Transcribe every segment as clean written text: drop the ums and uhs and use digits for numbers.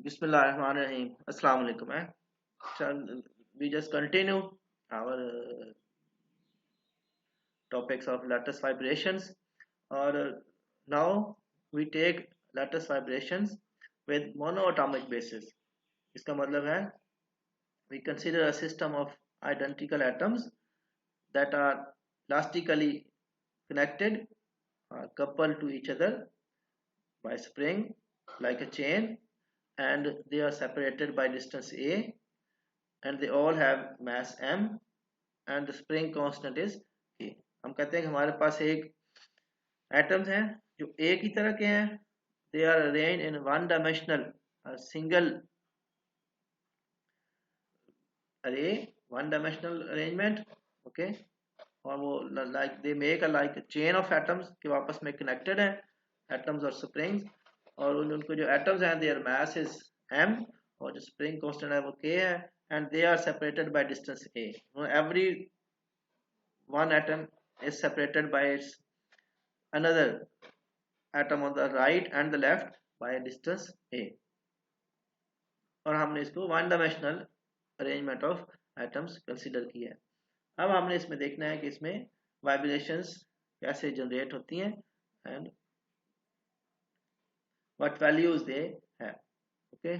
Bismillahirrahmanirrahim. Assalamu alaikum. We just continue our topics of lattice vibrations. Or now we take lattice vibrations with monoatomic basis. इसका मतलब है we consider a system of identical atoms that are elastically connected or coupled to each other by spring like a chain, and they are separated by distance a, and they all have mass m, and the spring constant is k. हम कहते हैं कि हमारे पास एक atoms हैं जो एक ही तरह के हैं. they are arranged in one dimensional single array, one dimensional arrangement. okay, और वो like they make a like a chain of atoms कि आपस में connected हैं atoms और springs, और उनको जो atoms हैं their mass is m, और जो spring constant है वो k है, and they are separated by distance a. Every one atom is separated by its another atom on the right and the left by a distance a, और हमने इसको one dimensional arrangement of atoms consider किया है. अब हमने इसमें देखना है कि इसमें वाइब्रेशंस कैसे जनरेट होती हैं and what values they have. Okay,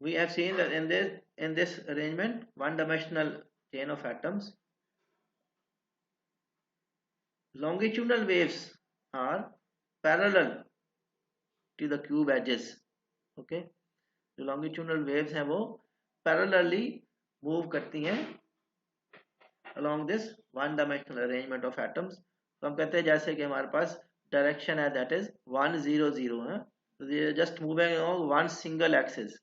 we have seen that in this arrangement one dimensional chain of atoms, longitudinal waves are parallel to the cube edges. okay, जो longitudinal waves हैं वो parallelly move करती हैं along this one dimensional arrangement of atoms. तो हम कहते हैं जैसे कि हमारे पास डायरेक्शन है that is 1 0 0 है, तो they are just moving along one single axis.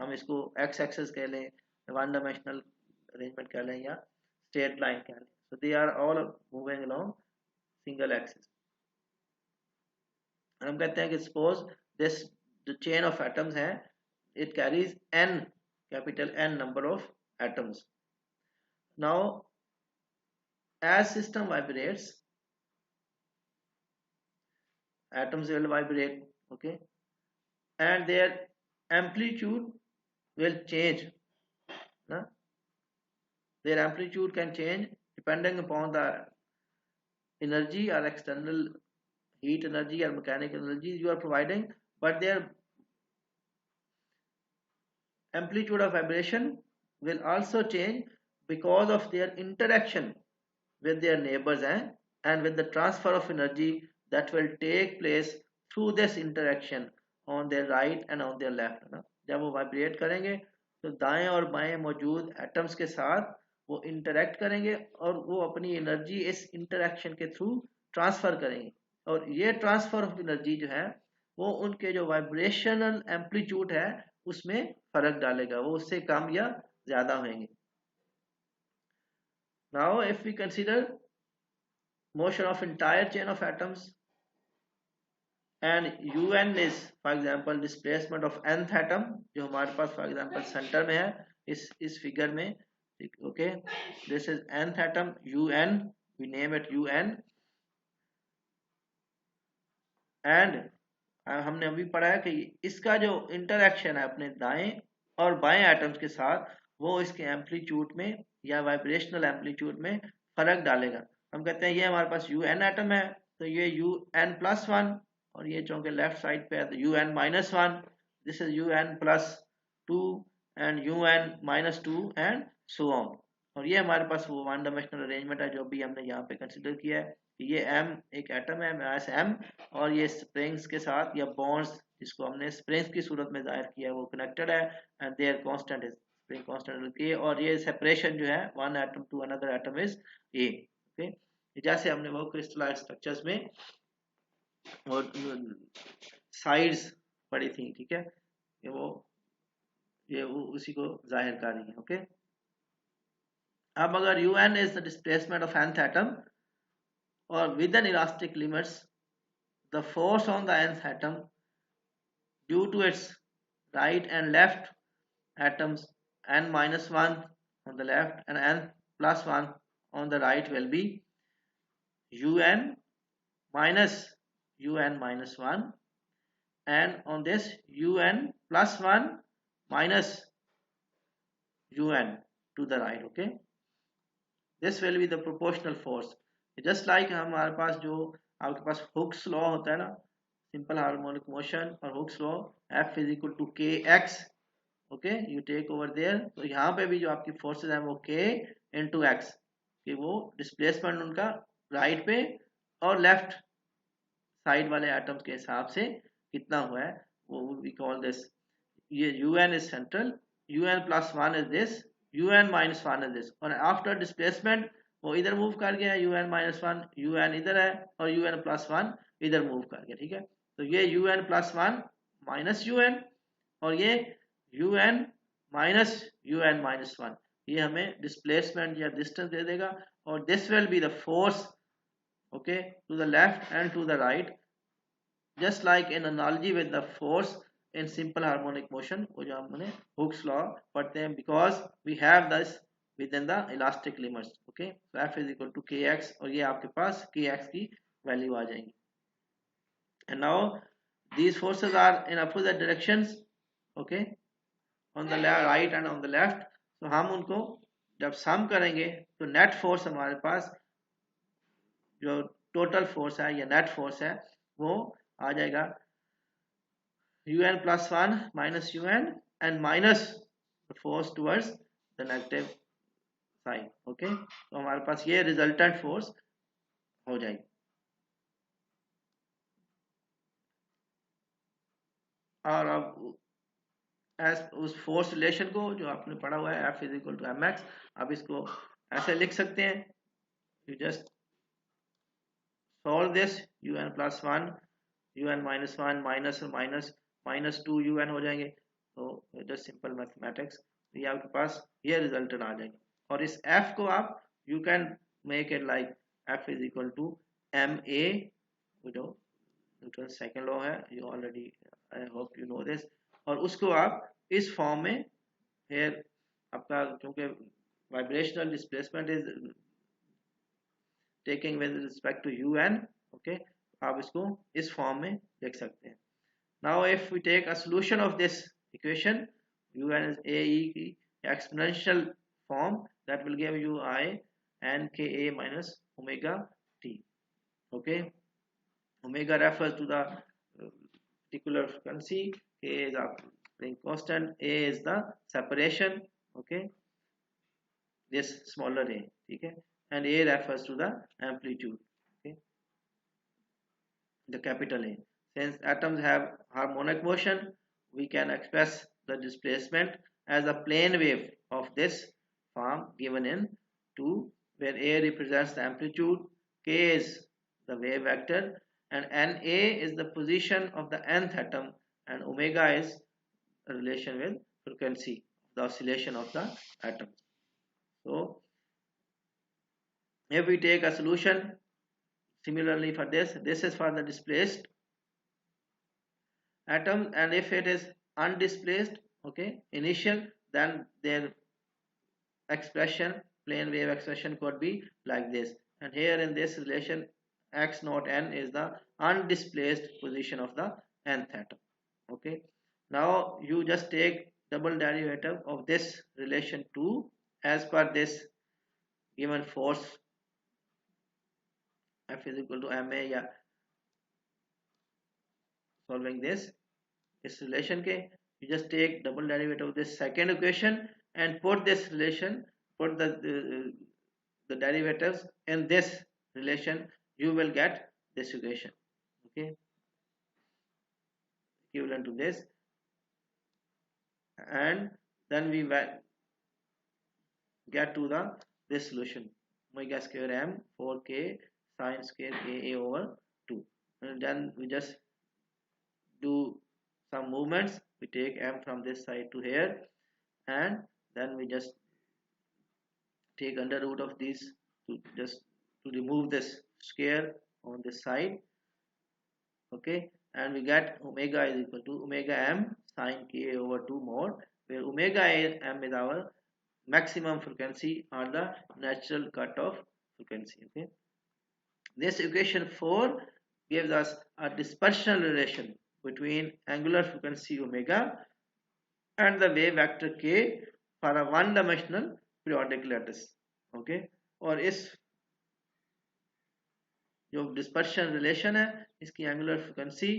हम इसको x axis कह लें, one dimensional arrangement कह लें, या straight line कह लें. so they are all moving along single axis. हम कहते हैं कि suppose this the chain of atoms है, it carries n, capital N number of atoms. now as system vibrates, atoms will vibrate. okay, and their amplitude will change. no? Their amplitude can change depending upon the energy or external heat energy or mechanical energy you are providing, but their amplitude of vibration will also change because of their interaction with their neighbors and with the transfer of energy that will take place through this interaction on their right and on their left. ना, जब वो vibrate करेंगे तो दाएं और बाएं मौजूद atoms के साथ वो इंटरेक्ट करेंगे और वो अपनी एनर्जी इस इंटरेक्शन के थ्रू ट्रांसफर करेंगे, और ये ट्रांसफर ऑफ एनर्जी जो है वो उनके जो वाइब्रेशनल एम्पलीट्यूड है उसमें फर्क डालेगा, वो उससे कम या ज्यादा होंगे. now if we consider motion of entire chain of atoms and un is for example displacement of nth atom जो हमारे पास for example सेंटर में है इस फिगर में. okay, this is nth atom un, we name it un, and हमने अभी पढ़ा है कि इसका जो इंटरेक्शन है अपने दाएं और बाएं एटम्स के साथ वो इसके एम्पलीट्यूड में या वाइब्रेशनल एम्पलीट्यूड में फर्क डालेगा. हम कहते हैं ये हमारे पास un एटम है तो ये un+1, और ये चूंकि लेफ्ट साइड पे है तो un-1, this is un+2 and un-2 and so on. और ये हमारे पास वो वन डायमेंशनल अरेंजमेंट है जो भी हमने यहाँ पे कंसिडर किया है. ये m एक एटम है, मास m, और ये स्प्रिंग्स के साथ या बॉन्ड्स जिसको हमने स्प्रिंग्स की सूरत में जाहिर किया है वो कनेक्टेड है, and their constant is spring constant k, और ये सेपरेशन जो है one atom to another atom is a. Okay, जैसे हमने वो क्रिस्टलाइज्ड स्ट्रक्चर्स में और साइड्स पढ़ी थी. ठीक है, ये वो उसी को जाहिर कर रही है. ओके, अब अगर un is the displacement of nth atom or within elastic limits, the force on the nth atom due to its right and left atoms n-1 on the left and n+1 on the right will be un minus un minus 1, and on this un plus 1 minus un to the right. Okay, this will be the proportional force. just like हमारे पास जो आपके पास Hooke's law होता है ना, simple harmonic motion और Hooke's law, F is equal to k x. Okay, you take over there. तो यहाँ पे भी जो आपकी फोर्सेज है वो के इंटू एक्स, कि वो डिस्प्लेसमेंट उनका राइट पे और लेफ्ट साइड वाले एटम्स के हिसाब से कितना हुआ है, वो वी कॉल दिस. ये un is central, un plus 1 is this, un minus 1 is this, और आफ्टर डिस्प्लेसमेंट वो इधर मूव कर गया, un माइनस 1, un इधर है, और un प्लस 1 इधर मूव कर गया. ठीक है, तो ये un प्लस 1 माइनस un, और ये un माइनस un माइनस 1, ये हमें डिस्प्लेसमेंट या डिस्टेंस दे देगा. और this will be the force, okay, to the left and to the right, just like in analogy with the force in simple harmonic motion, वो जो हमने Hooke's law पढ़ते हैं, because we have this within the elastic limits. Okay, so F is equal to kx, और ये आपके पास kx की value आ जाएंगी. And now these forces are in opposite directions. Okay, on the right and on the left. So हम उनको जब सम करेंगे तो नेट फोर्स हमारे पास जो टोटल फोर्स है या नेट फोर्स है वो आ जाएगा un plus 1 minus un and minus force towards the negative side. Okay, तो हमारे पास ये रिजल्टेंट फोर्स हो जाएगी. और अब एज उस फोर्स रिलेशन को जो आपने पढ़ा हुआ है F is equal to m x, अब इसको ऐसे लिख सकते हैं. You just solve this, un plus 1 un minus 1 minus और minus 2 un हो जाएंगे. तो just simple mathematics, ये आपके पास ये रिजल्टेंट आ जाएंगे. और इस f को आप you can make it like F is equal to ma, जो न्यूटन सेकंड लॉ है, you already I hope you know this, और उसको आप इस फॉर्म में here आपका, क्योंकि vibrational displacement is taking with respect to un. Okay, आप इसको इस फॉर्म में लिख सकते हैं. Now if we take a solution of this equation, un is ae की exponential form, that will give you I n k a minus omega t. Okay, omega refers to the particular frequency, k is a constant, a is the separation. Okay, this smaller a. ठीक है, and a refers to the amplitude. Okay, the capital A. Since atoms have harmonic motion, we can express the displacement as a plane wave of this form given in 2, where a represents the amplitude, k is the wave vector, and na is the position of the nth atom, and omega is a relation with frequency, the oscillation of the atom. So if we take a solution similarly for this is for the displaced atom, and if it is undisplaced, okay, initial, then their expression, plane wave expression, could be like this. And here in this relation, x naught n is the undisplaced position of the nth atom. Okay, now you just take double derivative of this relation 2 as per this given force F is equal to ma, या solving this relation के, you just take double derivative of this second equation and put this relation, put the derivatives in this relation, you will get this equation. Okay, equivalent to this, and then we get to the this solution, omega square m 4k sine square ka over 2, and then we just do some movements. We take m from this side to here, and then we just take under root of these to just to remove this square on this side. Okay, and we get omega is equal to omega m sine ka over 2 more, where omega m is our maximum frequency or the natural cutoff frequency. Okay, this equation 4 gives us a dispersion relation between angular frequency omega and the wave vector k for a one dimensional periodic lattice. Okay और इस जो dispersion relation है इसकी angular frequency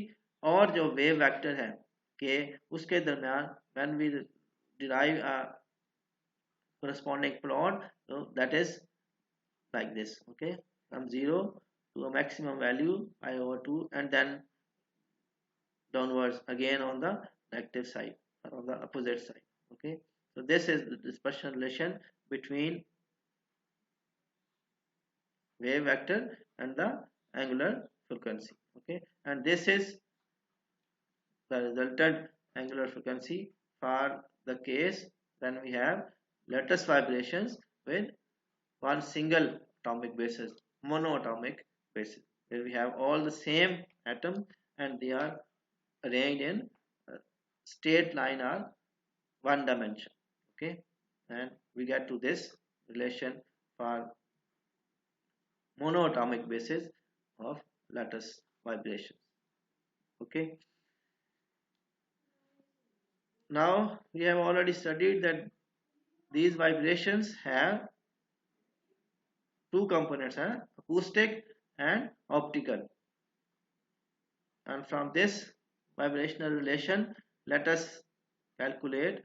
और जो wave vector है के उसके दरमियान when we derive a corresponding plot, so that is like this, okay, from 0 to a maximum value pi over 2 and then downwards again on the negative side or on the opposite side. Okay, so this is the dispersion relation between wave vector and the angular frequency. Okay, and this is the resultant angular frequency for the case when we have lattice vibrations with one single atomic basis, monoatomic basis, where we have all the same atoms and they are arranged in straight line or one dimension. Okay, and we get to this relation for monoatomic basis of lattice vibrations. Okay, now we have already studied that these vibrations have two components, acoustic and optical, and from this vibrational relation let us calculate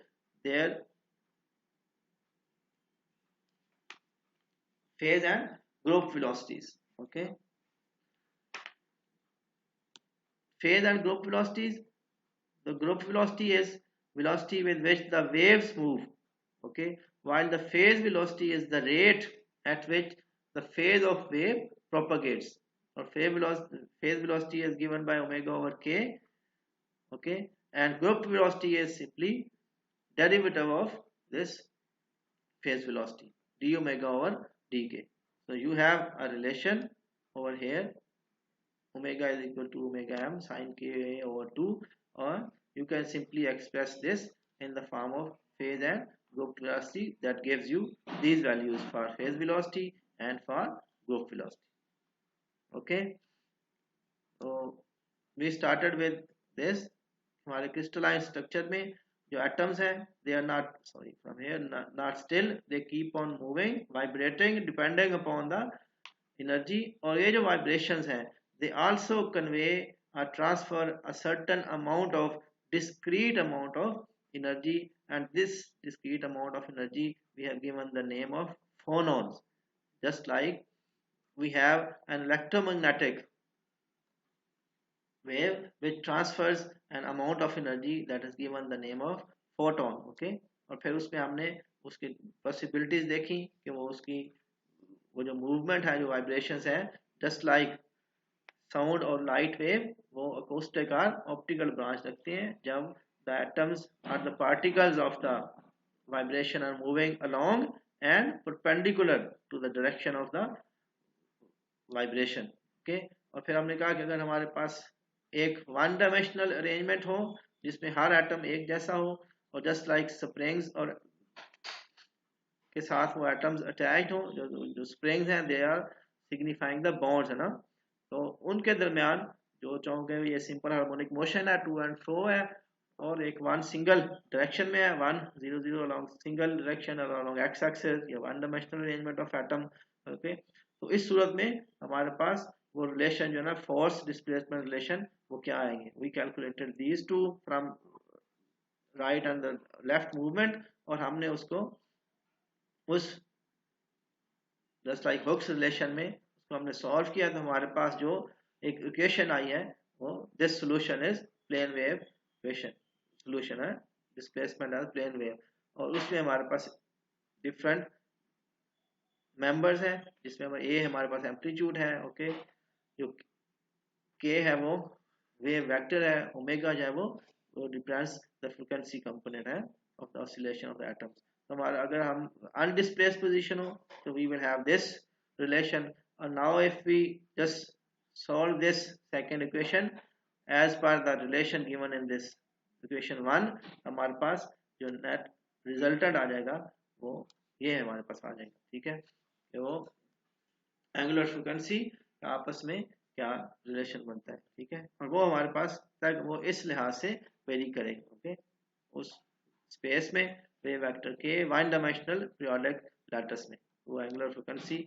their phase and group velocities. Okay, phase and group velocities, the group velocity is velocity with which the waves move, okay, while the phase velocity is the rate at which the phase of wave propagates, or phase velocity is given by omega over k, okay, and group velocity is simply derivative of this phase velocity d omega over dk. So you have a relation over here, omega is equal to omega m sine k over 2, or you can simply express this in the form of phase and group velocity that gives you these values for phase velocity and for group velocity. Okay, so we started with this. हमारे crystalline structure में जो atoms हैं they are not, sorry, from here, not still, they keep on moving, vibrating depending upon the energy, और ये जो vibrations हैं they also convey or transfer a certain amount of discrete amount of energy, and this discrete amount of energy we have given the name of phonons, just like we have an electromagnetic wave which transfers an amount of energy that is given the name of photon. Okay, और फिर उसमें हमने उसकी possibilities देखी कि वो उसकी वो जो movement है, जो vibrations है, just like sound और light wave, वो acoustic और optical branch रखते हैं. जब the atoms or the particles of the vibration are moving along and perpendicular to the direction of the vibration. Okay, और फिर हमने कहा कि अगर हमारे पास एक वन डायमेंशनल अरेंजमेंट हो जिसमें हर एटम एक जैसा हो, और जस्ट लाइक स्प्रिंग्स और के साथ वो एटम्स अटैच्ड हो, जो स्प्रिंग्स हैं they are signifying the bonds, है ना, तो उनके दरमियान जो चाहोगे ये सिंपल हार्मोनिक मोशन है, टू एंड फ्रो है, और एक वन सिंगल डायरेक्शन में है, 1 0 0 अलोंग सिंगल डायरेक्शन और अलोंग एक्स एक्सिस, या one dimensional arrangement of atom. Okay, तो इस सूरत में हमारे पास वो रिलेशन जो है ना, फोर्स डिस्प्लेसमेंट रिलेशन, वो क्या आएंगे. We calculated these two from right and left movement, और हमने उसको उस जस्ट लाइक हुक्स रिलेशन में उसको हमने सॉल्व किया, तो हमारे पास जो एक इक्वेशन आई है वो this solution is plane wave equation, solution है डिस्प्लेसमेंट एज प्लेन वेव, और उसमें हमारे पास डिफरेंट मेंबर्स हैं, जिसमें ए हमारे पास एम्पलीट्यूड है, ओके, जो के है वो वेव वेक्टर है, ओमेगा जो है वो रिप्रेजेंट्स द फ्रीक्वेंसी कंपोनेंट है of the oscillation of the atoms. तो हमारा अगर हम अनडिस्प्लेस्ड पोजीशन हो तो we will have this relation, और now if we just solve this second equation as per the relation given in this equation 1, हमारे पास जो नेट रिजल्टेंट आ जाएगा वो ये हमारे पास आ जाएगा. ठीक है, वो एंगुलर फ्रीक्वेंसी आपस में क्या रिलेशन बनता है, ठीक है। और वो हमारे पास तक वो इस लिहाज से वेरी करेगा, ओके। उस स्पेस में वेव वेक्टर के वन डायमेंशनल पीरियोडिक लैटिस में वो एंगुलर फ्रीक्वेंसी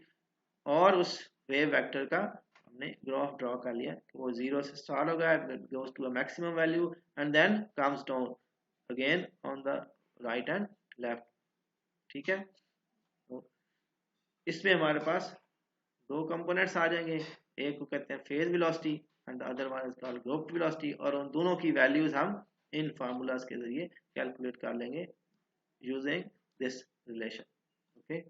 और उस वेव वेक्टर का हमने ग्राफ ड्रॉ कर लिया कि वो जीरो से स्टार्ट होगा, goes to a maximum value and then comes down again on the right and left, ठीक है। तो इसमें हमारे पास दो कंपोनेंट्स आ जाएंगे, एक को कहते हैं phase velocity and the other one is called group velocity, और उन दोनों की वैल्यूज हम इन फार्मूलाज के जरिए कैलकुलेट कर लेंगे using this relation, okay.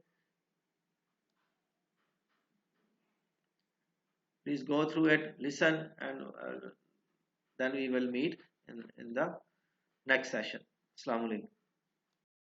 Please go through it, listen, and then we will meet in the next session. Assalamu alaikum.